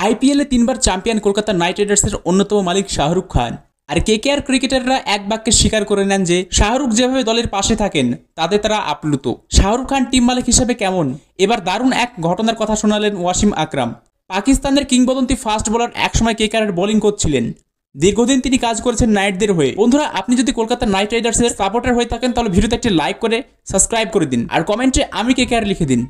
আইপিএলে 3বার champion Kolkata night রাইডার্সের অন্যতম মালিক শাহরুখ খান। আর কেকেআর ক্রিকেটাররা এক বাক্যে স্বীকার করে নেন যে শাহরুখ যেভাবে দলের পাশে থাকেন তাতে তারা আপ্লুত। শাহরুখ খান টিম মালিক হিসেবে কেমন? এবার দারুণ এক ঘটনার কথা শোনালেন ওয়াসিম আকরাম। পাকিস্তানের কিংবদন্তি ফাস্ট বোলার একসময় কেকেআরের বোলিং কোচ ছিলেন। দীর্ঘদিন তিনি কাজ করেছেন নাইটদের হয়ে। বন্ধুরা, আপনি যদি কলকাতা নাইট রাইডার্সের সাপোর্টার হয়ে থাকেন তাহলে ভিডিওতে একটি লাইক করে সাবস্ক্রাইব করে দিন আর কমেন্টে আমি কেকেআর লিখে দিন।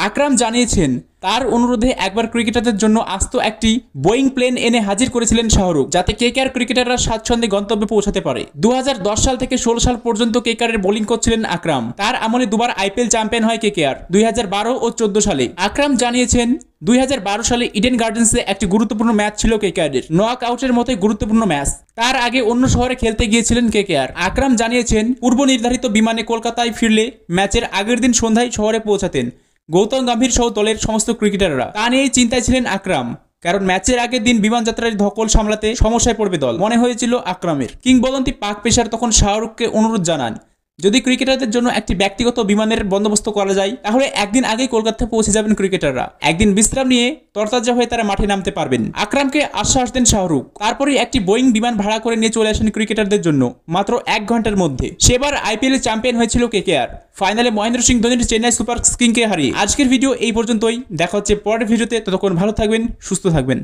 আকরাম জানিয়েছেন তার অনুরোধে একবার ক্রিকেটারদের জন্য আস্ত একটি বোয়িং প্লেন এনে হাজির করেছিলেন শাহরুখ, যাতে কেকেআর ক্রিকেটাররা স্বাচ্ছন্দ্যে গন্তব্যে পৌঁছাতে পারে। 2010 সাল থেকে 16 সাল পর্যন্ত কেকেআরের বোলিং কোচ ছিলেন আকরাম। তার আমলে দুবার আইপিএল চ্যাম্পিয়ন হয় কেকেআর 2012 ও 14 সালে। আকরাম জানিয়েছেন 2012 সালে ইডেন গার্ডেন্সে একটি গুরুত্বপূর্ণ ম্যাচ ছিল কেকেআরের, নক আউটের মতোই গুরুত্বপূর্ণ ম্যাচ। তার আগে অন্য শহরে খেলতে গিয়েছিলেন কেকেআর। আকরাম জানিয়েছেন পূর্ব নির্ধারিত বিমানে কলকাতায় ফিরলে ম্যাচের আগের দিন সন্ধ্যায় শহরে পৌঁছাতেন গৌতম গম্ভীর সহ দলের সমস্ত ক্রিকেটাররা। তা নিয়েই চিন্তায় ছিলেন আকরাম, কারণ ম্যাচের আগের দিন বিমান যাত্রার ধকল সামলাতে সমস্যায় পড়বে দল, মনে হয়েছিল আকরামের। কিংবদন্তি পাক পেসার তখন শাহরুখকে অনুরোধ জানান যদি ক্রিকেটারদের জন্য একটি ব্যক্তিগত বিমানের বন্দোবস্ত করা যায় তাহলে একদিন আগেই কলকাতায় পৌঁছে যাবেন ক্রিকেটাররা। একদিন বিশ্রাম নিয়ে তরতাজা হয়ে তারা মাঠে নামতে পারবেন। আকরামকে আশ্বাস দেন শাহরুখ। তারপরেই একটি বোয়িং বিমান ভাড়া করে নিয়ে চলে আসেন ক্রিকেটারদের জন্য মাত্র 1 ঘন্টার মধ্যে। সেবার আইপিএল চ্যাম্পিয়ন হয়েছিল কেকেআর, ফাইনালে মহেন্দ্র সিং ধোনির চেন্নাই সুপার কিংসকে হারিয়ে। আজকের ভিডিও এই পর্যন্তই, দেখা হচ্ছে পরের ভিডিওতে। ততক্ষণ ভালো থাকবেন, সুস্থ থাকবেন।